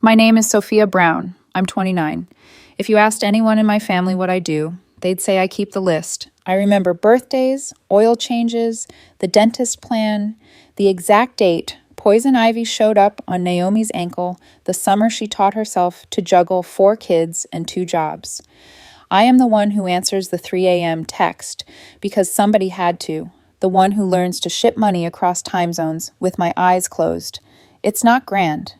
My name is Sophia Brown. I'm 29. If you asked anyone in my family what I do, they'd say I keep the list. I remember birthdays, oil changes, the dentist plan, the exact date poison ivy showed up on Naomi's ankle the summer she taught herself to juggle 4 kids and 2 jobs. I am the one who answers the 3 a.m. text because somebody had to, the one who learns to ship money across time zones with my eyes closed. It's not grand.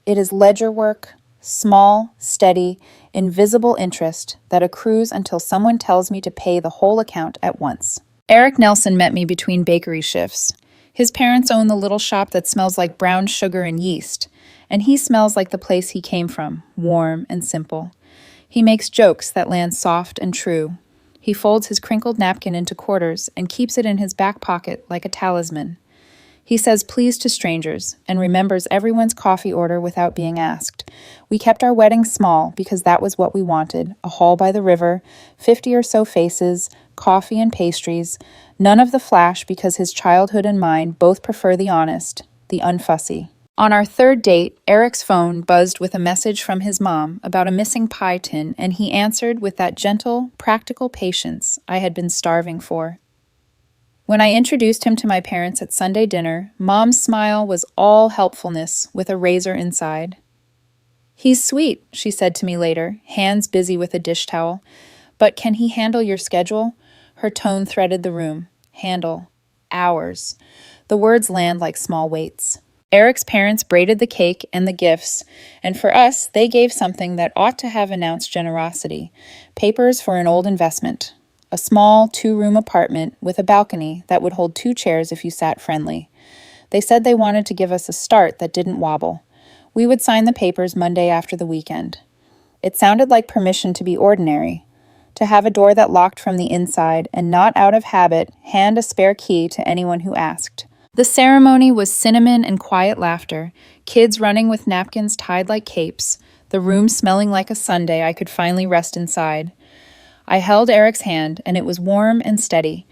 It is ledger work, small, steady, invisible interest that accrues until someone tells me to pay the whole account at once. Eric Nelson met me between bakery shifts. His parents own the little shop that smells like brown sugar and yeast, and he smells like the place he came from, warm and simple. He makes jokes that land soft and true. He folds his crinkled napkin into quarters and keeps it in his back pocket like a talisman. He says please to strangers and remembers everyone's coffee order without being asked. We kept our wedding small because that was what we wanted, a hall by the river, 50 or so faces, coffee and pastries, none of the flash because his childhood and mine both prefer the honest, the unfussy. On our 3rd date, Eric's phone buzzed with a message from his mom about a missing pie tin, and he answered with that gentle, practical patience I had been starving for. When I introduced him to my parents at Sunday dinner, Mom's smile was all helpfulness with a razor inside. "He's sweet," she said to me later, hands busy with a dish towel. "But can he handle your schedule?" Her tone threaded the room. Handle. Hours. The words land like small weights. Eric's parents braided the cake and the gifts, and for us, they gave something that ought to have announced generosity: papers for an old investment. A small 2-room apartment with a balcony that would hold 2 chairs if you sat friendly. They said they wanted to give us a start that didn't wobble. We would sign the papers Monday after the weekend. It sounded like permission to be ordinary, to have a door that locked from the inside and not out of habit hand a spare key to anyone who asked. The ceremony was cinnamon and quiet laughter, kids running with napkins tied like capes, the room smelling like a Sunday I could finally rest inside. I held Eric's hand, and it was warm and steady.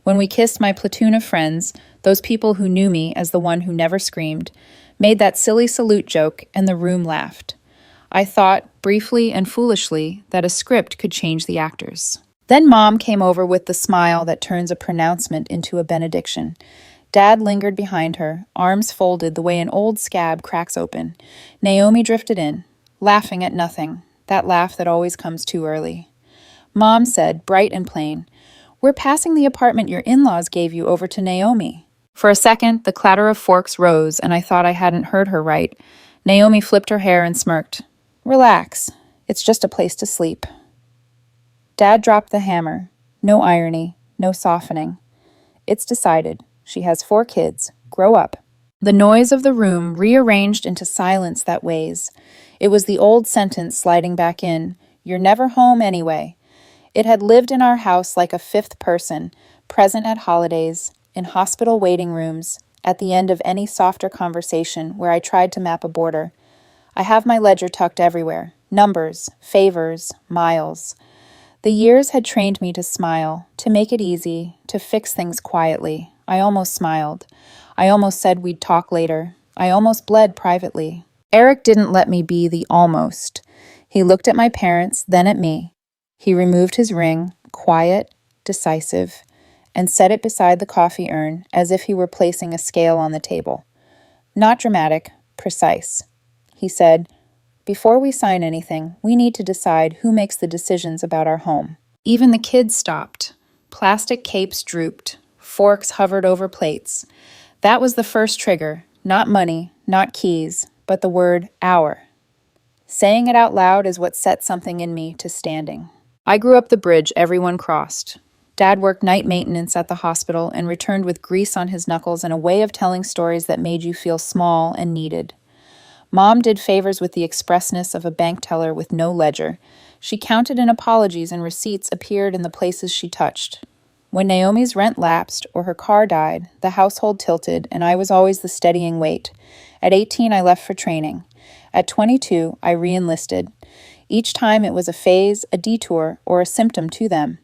When we kissed, my platoon of friends, those people who knew me as the one who never screamed, made that silly salute joke, and the room laughed. I thought, briefly and foolishly, that a script could change the actors. Then Mom came over with the smile that turns a pronouncement into a benediction. Dad lingered behind her, arms folded the way an old scab cracks open. Naomi drifted in, laughing at nothing, that laugh that always comes too early. Mom said, bright and plain, "We're passing the apartment your in-laws gave you over to Naomi." For a second, the clatter of forks rose, and I thought I hadn't heard her right. Naomi flipped her hair and smirked. "Relax. It's just a place to sleep." Dad dropped the hammer. No irony, no softening. "It's decided. She has 4 kids. Grow up." The noise of the room rearranged into silence that weighs. It was the old sentence sliding back in, "You're never home anyway." It had lived in our house like a 5th person, present at holidays, in hospital waiting rooms, at the end of any softer conversation where I tried to map a border. I have my ledger tucked everywhere. Numbers, favors, miles. The years had trained me to smile, to make it easy, to fix things quietly. I almost smiled. I almost said we'd talk later. I almost bled privately. Eric didn't let me be the almost. He looked at my parents, then at me. He removed his ring, quiet, decisive, and set it beside the coffee urn as if he were placing a scale on the table. Not dramatic, precise. He said, "Before we sign anything, we need to decide who makes the decisions about our home." Even the kids stopped. Plastic capes drooped. Forks hovered over plates. That was the first trigger, not money, not keys, but the word our. Saying it out loud is what set something in me to standing. I grew up the bridge everyone crossed. Dad worked night maintenance at the hospital and returned with grease on his knuckles and a way of telling stories that made you feel small and needed. Mom did favors with the expressness of a bank teller with no ledger. She counted in apologies and receipts appeared in the places she touched. When Naomi's rent lapsed or her car died, the household tilted, and I was always the steadying weight. At 18, I left for training. At 22, I re-enlisted. Each time it was a phase, a detour, or a symptom to them.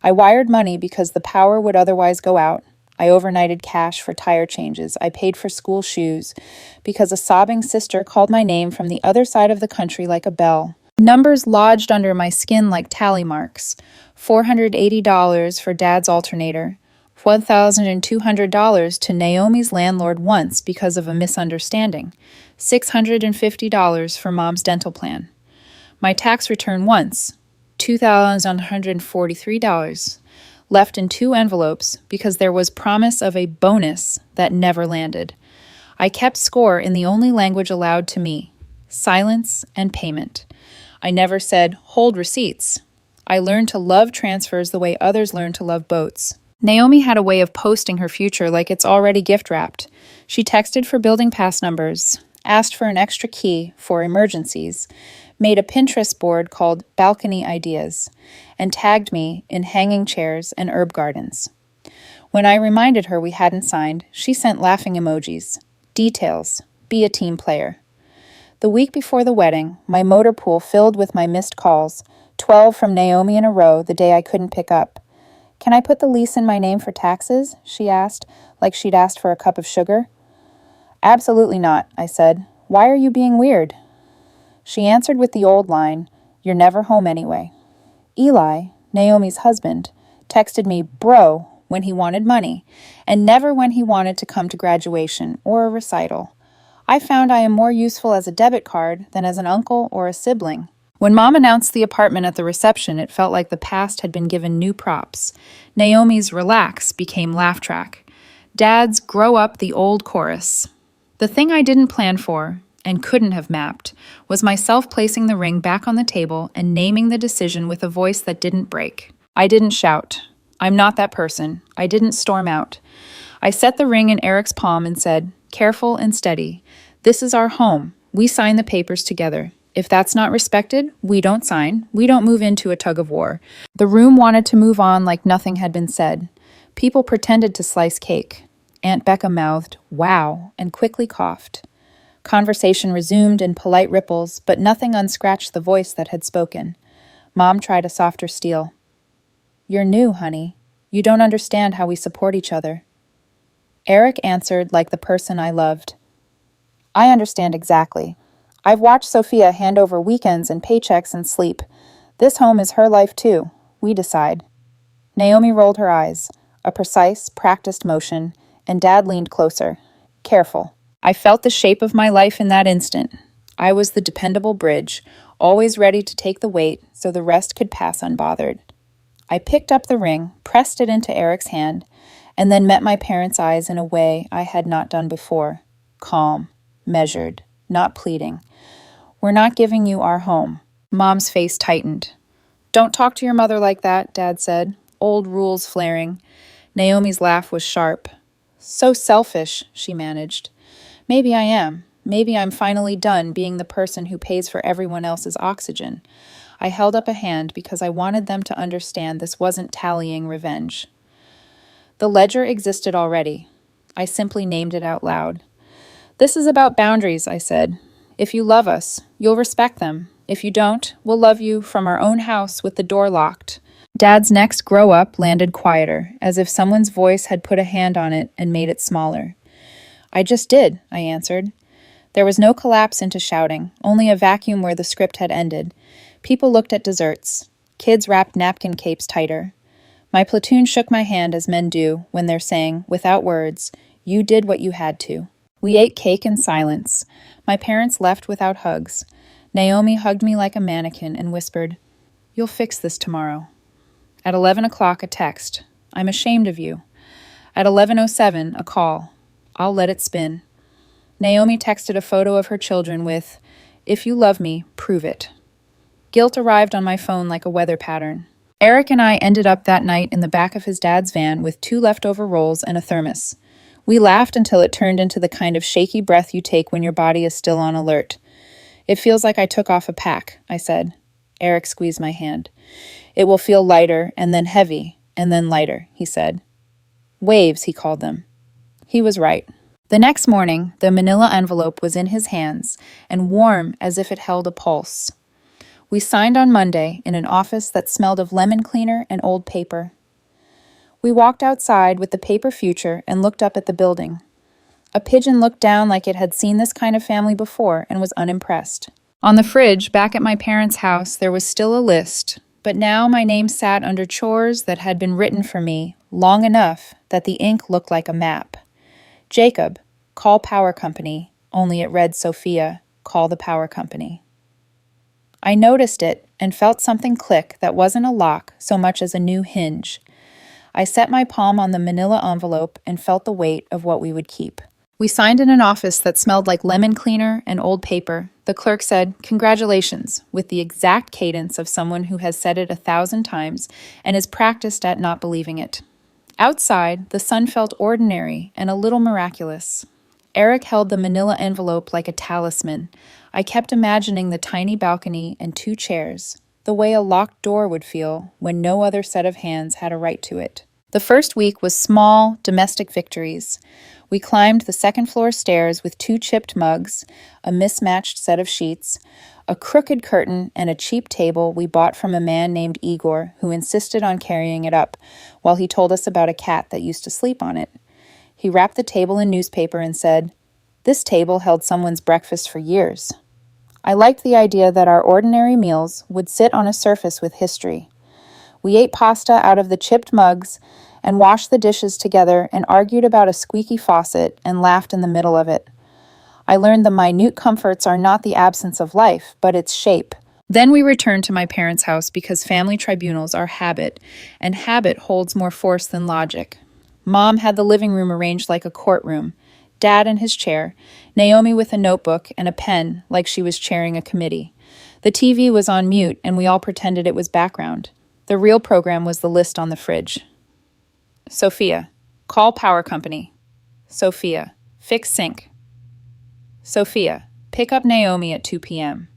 I wired money because the power would otherwise go out. I overnighted cash for tire changes. I paid for school shoes because a sobbing sister called my name from the other side of the country like a bell. Numbers lodged under my skin like tally marks. $480 for Dad's alternator. $1,200 to Naomi's landlord once because of a misunderstanding. $650 for Mom's dental plan. My tax return once. $2,143. Left in 2 envelopes because there was promise of a bonus that never landed. I kept score in the only language allowed to me, silence and payment. I never said, hold receipts. I learned to love transfers the way others learn to love boats. Naomi had a way of posting her future like it's already gift-wrapped. She texted for building pass numbers, asked for an extra key for emergencies, made a Pinterest board called Balcony Ideas, and tagged me in hanging chairs and herb gardens. When I reminded her we hadn't signed, she sent laughing emojis. Details. Be a team player. The week before the wedding, my motor pool filled with my missed calls, 12 from Naomi in a row the day I couldn't pick up. Can I put the lease in my name for taxes? She asked, like she'd asked for a cup of sugar. Absolutely not, I said. Why are you being weird? She answered with the old line, you're never home anyway. Eli, Naomi's husband, texted me bro when he wanted money, and never when he wanted to come to graduation or a recital. I found I am more useful as a debit card than as an uncle or a sibling. When Mom announced the apartment at the reception, it felt like the past had been given new props. Naomi's relax became laugh track. Dad's grow up the old chorus. The thing I didn't plan for, and couldn't have mapped, was myself placing the ring back on the table and naming the decision with a voice that didn't break. I didn't shout. I'm not that person. I didn't storm out. I set the ring in Eric's palm and said, careful and steady. This is our home. We sign the papers together. If that's not respected, we don't sign. We don't move into a tug of war. The room wanted to move on like nothing had been said. People pretended to slice cake. Aunt Becca mouthed, wow, and quickly coughed. Conversation resumed in polite ripples, but nothing unscratched the voice that had spoken. Mom tried a softer steel. You're new, honey. You don't understand how we support each other. Eric answered like the person I loved. I understand exactly. I've watched Sophia hand over weekends and paychecks and sleep. This home is her life too. We decide. Naomi rolled her eyes, a precise, practiced motion, and Dad leaned closer. Careful. I felt the shape of my life in that instant. I was the dependable bridge, always ready to take the weight so the rest could pass unbothered. I picked up the ring, pressed it into Eric's hand, and then met my parents' eyes in a way I had not done before. Calm, measured, not pleading. We're not giving you our home. Mom's face tightened. Don't talk to your mother like that, Dad said, old rules flaring. Naomi's laugh was sharp. So selfish, she managed. Maybe I am. Maybe I'm finally done being the person who pays for everyone else's oxygen. I held up a hand because I wanted them to understand this wasn't tallying revenge. The ledger existed already. I simply named it out loud. This is about boundaries, I said. If you love us, you'll respect them. If you don't, we'll love you from our own house with the door locked. Dad's next grow up landed quieter, as if someone's voice had put a hand on it and made it smaller. I just did, I answered. There was no collapse into shouting, only a vacuum where the script had ended. People looked at desserts. Kids wrapped napkin capes tighter. My platoon shook my hand as men do when they're saying, without words, you did what you had to. We ate cake in silence. My parents left without hugs. Naomi hugged me like a mannequin and whispered, you'll fix this tomorrow. At 11 o'clock, a text. I'm ashamed of you. At 11:07, a call. I'll let it spin. Naomi texted a photo of her children with, if you love me, prove it. Guilt arrived on my phone like a weather pattern. Eric and I ended up that night in the back of his dad's van with 2 leftover rolls and a thermos. We laughed until it turned into the kind of shaky breath you take when your body is still on alert. It feels like I took off a pack, I said. Eric squeezed my hand. It will feel lighter and then heavy and then lighter, he said. Waves, he called them. He was right. The next morning, the manila envelope was in his hands and warm as if it held a pulse. We signed on Monday in an office that smelled of lemon cleaner and old paper. We walked outside with the paper future and looked up at the building. A pigeon looked down like it had seen this kind of family before and was unimpressed. On the fridge, back at my parents' house, there was still a list, but now my name sat under chores that had been written for me long enough that the ink looked like a map. Jacob, call power company, only it read Sophia, call the power company. I noticed it and felt something click that wasn't a lock so much as a new hinge. I set my palm on the manila envelope and felt the weight of what we would keep. We signed in an office that smelled like lemon cleaner and old paper. The clerk said, "Congratulations," with the exact cadence of someone who has said it 1,000 times and is practiced at not believing it. Outside, the sun felt ordinary and a little miraculous. Eric held the manila envelope like a talisman. I kept imagining the tiny balcony and 2 chairs, the way a locked door would feel when no other set of hands had a right to it. The first week was small, domestic victories. We climbed the second-floor stairs with 2 chipped mugs, a mismatched set of sheets, a crooked curtain, and a cheap table we bought from a man named Igor who insisted on carrying it up while he told us about a cat that used to sleep on it. He wrapped the table in newspaper and said, "This table held someone's breakfast for years." I liked the idea that our ordinary meals would sit on a surface with history. We ate pasta out of the chipped mugs and washed the dishes together and argued about a squeaky faucet and laughed in the middle of it. I learned the minute comforts are not the absence of life, but its shape. Then we returned to my parents' house because family tribunals are habit, and habit holds more force than logic. Mom had the living room arranged like a courtroom, Dad in his chair, Naomi with a notebook and a pen like she was chairing a committee. The TV was on mute and we all pretended it was background. The real program was the list on the fridge. Sophia, call power company. Sophia, fix sink. Sophia, pick up Naomi at 2 p.m.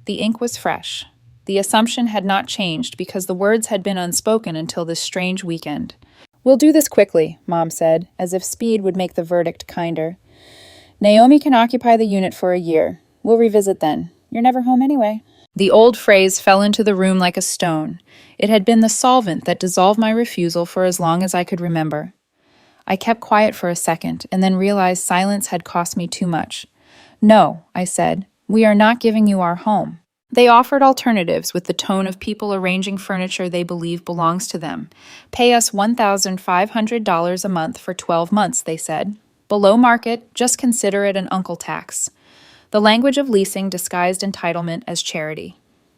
The ink was fresh. The assumption had not changed because the words had been unspoken until this strange weekend. "We'll do this quickly," Mom said, as if speed would make the verdict kinder. "Naomi can occupy the unit for a year. We'll revisit then. You're never home anyway." The old phrase fell into the room like a stone. It had been the solvent that dissolved my refusal for as long as I could remember. I kept quiet for a second and then realized silence had cost me too much. "No," I said, "we are not giving you our home." They offered alternatives with the tone of people arranging furniture they believe belongs to them. "Pay us $1,500 a month for 12 months, they said. "Below market, just consider it an uncle tax." The language of leasing disguised entitlement as charity.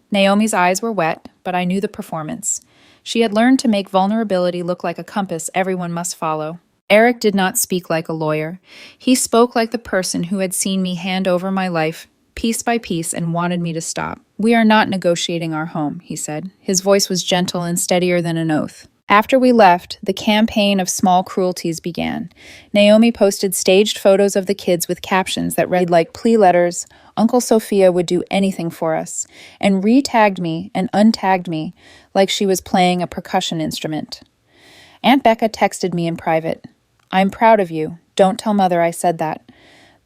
Naomi's eyes were wet, but I knew the performance. She had learned to make vulnerability look like a compass everyone must follow. Eric did not speak like a lawyer. He spoke like the person who had seen me hand over my life piece by piece and wanted me to stop. "We are not negotiating our home," he said. His voice was gentle and steadier than an oath. After we left, the campaign of small cruelties began. Naomi posted staged photos of the kids with captions that read like plea letters, "Uncle Sophia would do anything for us," and re-tagged me and untagged me like she was playing a percussion instrument. Aunt Becca texted me in private. "I'm proud of you. Don't tell Mother I said that."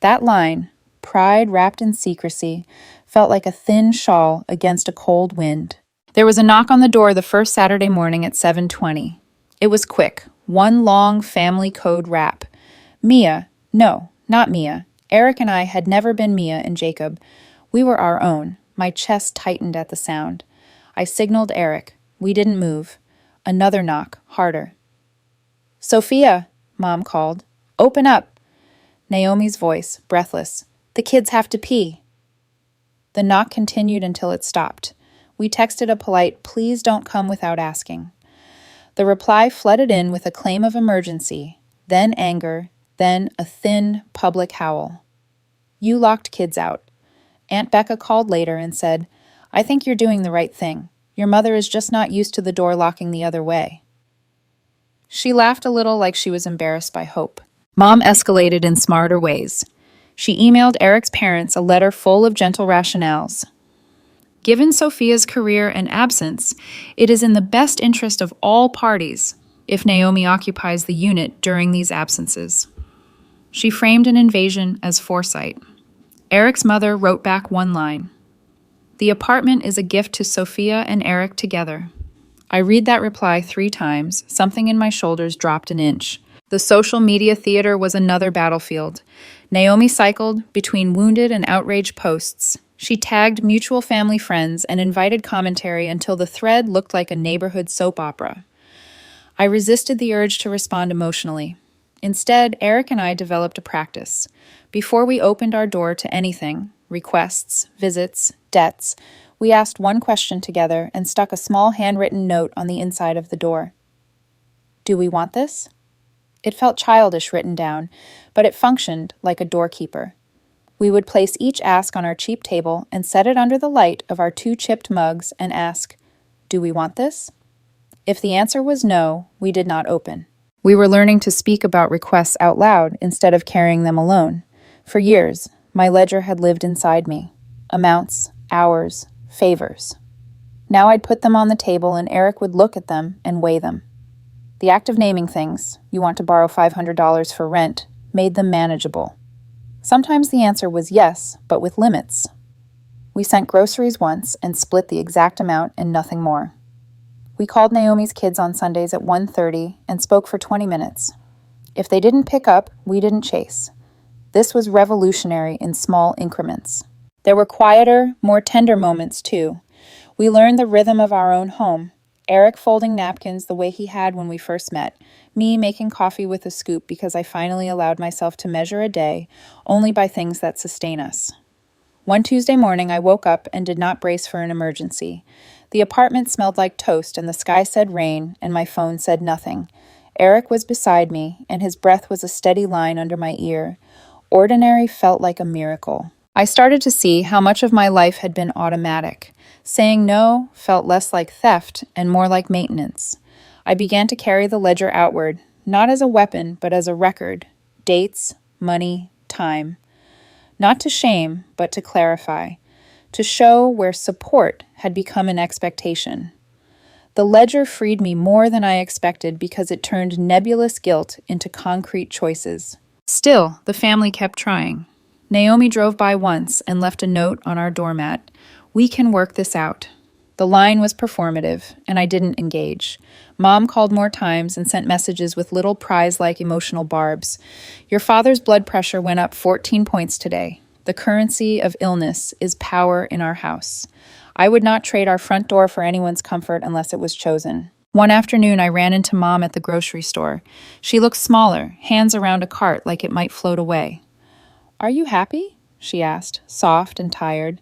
That line, pride wrapped in secrecy, felt like a thin shawl against a cold wind. There was a knock on the door the first Saturday morning at 7:20. It was quick, one long family code rap. Mia, no, not Mia. Eric and I had never been Mia and Jacob. We were our own. My chest tightened at the sound. I signaled Eric. We didn't move. Another knock, harder. "Sophia," Mom called. "Open up." Naomi's voice, breathless. "The kids have to pee." The knock continued until it stopped. We texted a polite, "Please don't come without asking." The reply flooded in with a claim of emergency, then anger, then a thin, public howl. "You locked kids out." Aunt Becca called later and said, "I think you're doing the right thing. Your mother is just not used to the door locking the other way." She laughed a little like she was embarrassed by hope. Mom escalated in smarter ways. She emailed Eric's parents a letter full of gentle rationales. Given Sophia's career and absence, it is in the best interest of all parties if Naomi occupies the unit during these absences. She framed an invasion as foresight. Eric's mother wrote back one line. "The apartment is a gift to Sophia and Eric together. I read that reply 3 times. Something in my shoulders dropped an inch. The social media theater was another battlefield. Naomi cycled between wounded and outraged posts. She tagged mutual family friends and invited commentary until the thread looked like a neighborhood soap opera. I resisted the urge to respond emotionally. Instead, Eric and I developed a practice. Before we opened our door to anything, requests, visits, debts, we asked one question together and stuck a small handwritten note on the inside of the door. Do we want this? It felt childish written down, but it functioned like a doorkeeper. We would place each ask on our cheap table and set it under the light of our 2 chipped mugs and ask, do we want this? If the answer was no, we did not open. We were learning to speak about requests out loud instead of carrying them alone. For years, my ledger had lived inside me. Amounts, hours, favors. Now I'd put them on the table and Eric would look at them and weigh them. The act of naming things, you want to borrow $500 for rent, made them manageable. Sometimes the answer was yes, but with limits. We sent groceries once and split the exact amount and nothing more. We called Naomi's kids on Sundays at 1:30 and spoke for 20 minutes. If they didn't pick up, we didn't chase. This was revolutionary in small increments. There were quieter, more tender moments, too. We learned the rhythm of our own home. Eric folding napkins the way he had when we first met, me making coffee with a scoop because I finally allowed myself to measure a day only by things that sustain us. One Tuesday morning, I woke up and did not brace for an emergency. The apartment smelled like toast and the sky said rain and my phone said nothing. Eric was beside me and his breath was a steady line under my ear. Ordinary felt like a miracle. I started to see how much of my life had been automatic. Saying no felt less like theft and more like maintenance. I began to carry the ledger outward, not as a weapon, but as a record. Dates, money, time. Not to shame, but to clarify. To show where support had become an expectation. The ledger freed me more than I expected because it turned nebulous guilt into concrete choices. Still, the family kept trying. Naomi drove by once and left a note on our doormat. We can work this out. The line was performative, and I didn't engage. Mom called more times and sent messages with little prize-like emotional barbs. Your father's blood pressure went up 14 points today. The currency of illness is power in our house. I would not trade our front door for anyone's comfort unless it was chosen. One afternoon, I ran into Mom at the grocery store. She looked smaller, hands around a cart like it might float away. Are you happy? She asked, soft and tired.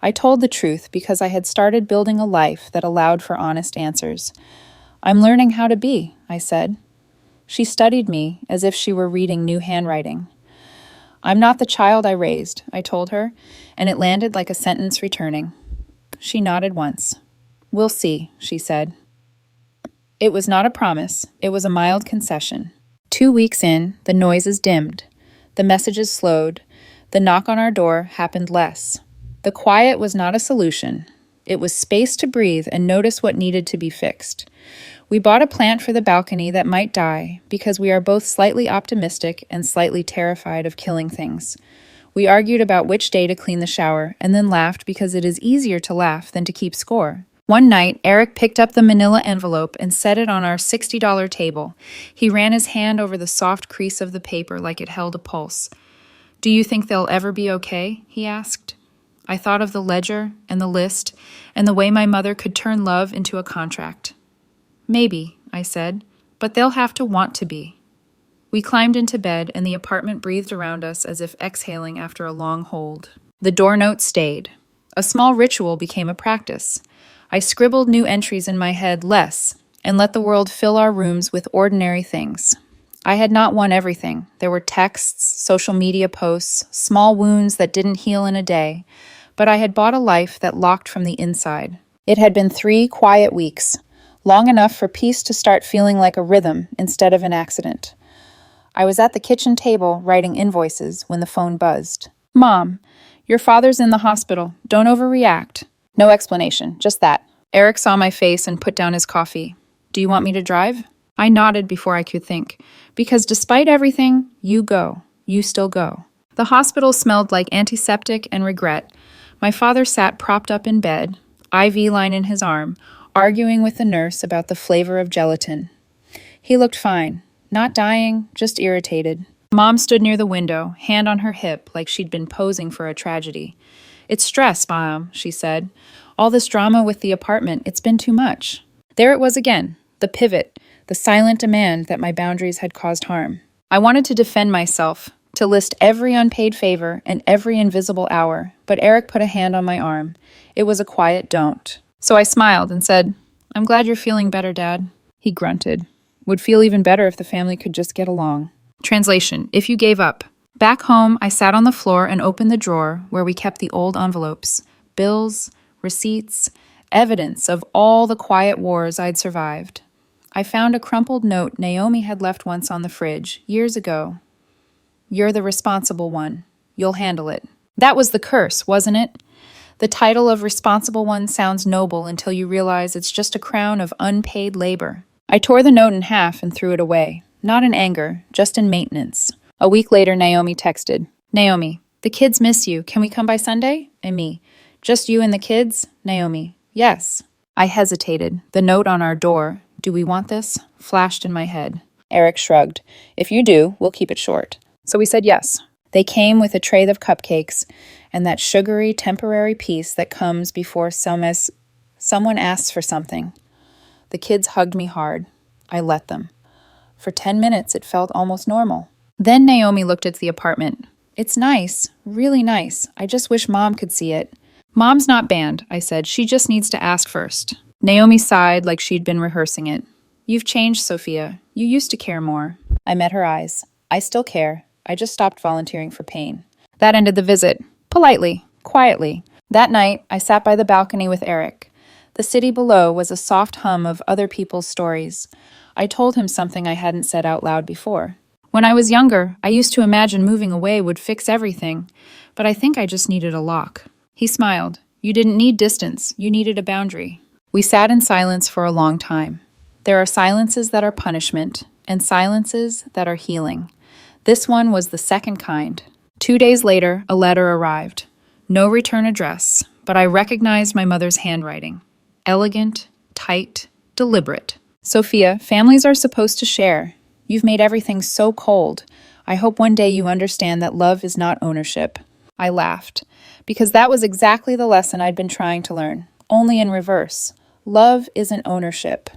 I told the truth because I had started building a life that allowed for honest answers. I'm learning how to be, I said. She studied me as if she were reading new handwriting. I'm not the child I raised, I told her, and it landed like a sentence returning. She nodded once. We'll see, she said. It was not a promise, it was a mild concession. 2 weeks in, the noises dimmed. The messages slowed. The knock on our door happened less. The quiet was not a solution. It was space to breathe and notice what needed to be fixed. We bought a plant for the balcony that might die because we are both slightly optimistic and slightly terrified of killing things. We argued about which day to clean the shower and then laughed because it is easier to laugh than to keep score. One night, Eric picked up the manila envelope and set it on our $60 table. He ran his hand over the soft crease of the paper like it held a pulse. Do you think they'll ever be okay? He asked. I thought of the ledger and the list and the way my mother could turn love into a contract. Maybe, I said, but they'll have to want to be. We climbed into bed and the apartment breathed around us as if exhaling after a long hold. The door note stayed. A small ritual became a practice. I scribbled new entries in my head less and let the world fill our rooms with ordinary things. I had not won everything. There were texts, social media posts, small wounds that didn't heal in a day, but I had bought a life that locked from the inside. It had been 3 quiet weeks, long enough for peace to start feeling like a rhythm instead of an accident. I was at the kitchen table writing invoices when the phone buzzed. Mom, your father's in the hospital. Don't overreact. No explanation, just that. Eric saw my face and put down his coffee. Do you want me to drive? I nodded before I could think. Because despite everything, you go. You still go. The hospital smelled like antiseptic and regret. My father sat propped up in bed, IV line in his arm, arguing with the nurse about the flavor of gelatin. He looked fine, not dying, just irritated. Mom stood near the window, hand on her hip, like she'd been posing for a tragedy. "It's stress, Mom," she said. "All this drama with the apartment, it's been too much." There it was again, the pivot, the silent demand that my boundaries had caused harm. I wanted to defend myself, to list every unpaid favor and every invisible hour, but Eric put a hand on my arm. It was a quiet don't. So I smiled and said, "I'm glad you're feeling better, Dad." He grunted. "Would feel even better if the family could just get along." Translation: if you gave up. Back home, I sat on the floor and opened the drawer where we kept the old envelopes, bills, receipts, evidence of all the quiet wars I'd survived. I found a crumpled note Naomi had left once on the fridge, years ago. "You're the responsible one. You'll handle it." That was the curse, wasn't it? The title of responsible one sounds noble until you realize it's just a crown of unpaid labor. I tore the note in half and threw it away. Not in anger, just in maintenance. A week later, Naomi texted, "Naomi, the kids miss you. Can we come by Sunday?" And me, "Just you and the kids?" Naomi, "Yes." I hesitated. The note on our door, "Do we want this?" flashed in my head. Eric shrugged. "If you do, we'll keep it short." So we said yes. They came with a tray of cupcakes and that sugary temporary peace that comes before someone asks for something. The kids hugged me hard. I let them. For 10 minutes, it felt almost normal. Then Naomi looked at the apartment. "It's nice, really nice. I just wish Mom could see it." "Mom's not banned," I said. "She just needs to ask first." Naomi sighed like she'd been rehearsing it. "You've changed, Sophia. You used to care more." I met her eyes. "I still care. I just stopped volunteering for pain." That ended the visit. Politely, quietly. That night, I sat by the balcony with Eric. The city below was a soft hum of other people's stories. I told him something I hadn't said out loud before. When I was younger, I used to imagine moving away would fix everything, but I think I just needed a lock. He smiled. "You didn't need distance. You needed a boundary." We sat in silence for a long time. There are silences that are punishment, and silences that are healing. This one was the second kind. 2 days later, a letter arrived. No return address, but I recognized my mother's handwriting. Elegant, tight, deliberate. "Sophia, families are supposed to share. You've made everything so cold. I hope one day you understand that love is not ownership." I laughed, because that was exactly the lesson I'd been trying to learn, only in reverse. Love isn't ownership.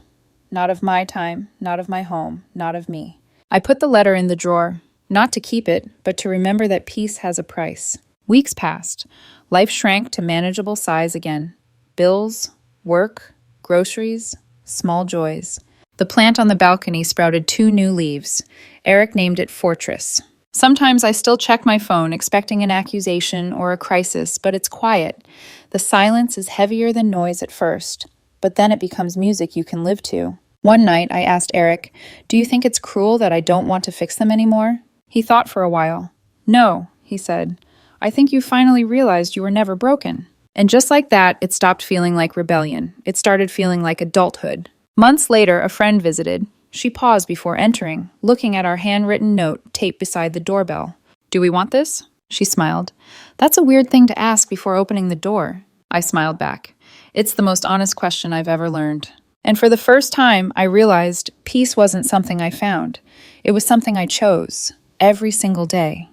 Not of my time, not of my home, not of me. I put the letter in the drawer, not to keep it, but to remember that peace has a price. Weeks passed. Life shrank to manageable size again. Bills, work, groceries, small joys. The plant on the balcony sprouted 2 new leaves. Eric named it Fortress. Sometimes I still check my phone, expecting an accusation or a crisis, but it's quiet. The silence is heavier than noise at first, but then it becomes music you can live to. One night, I asked Eric, "Do you think it's cruel that I don't want to fix them anymore?" He thought for a while. "No," he said. "I think you finally realized you were never broken." And just like that, it stopped feeling like rebellion. It started feeling like adulthood. Months later, a friend visited. She paused before entering, looking at our handwritten note taped beside the doorbell. "Do we want this?" She smiled. "That's a weird thing to ask before opening the door." I smiled back. It's the most honest question I've ever learned. And for the first time, I realized peace wasn't something I found. It was something I chose, every single day.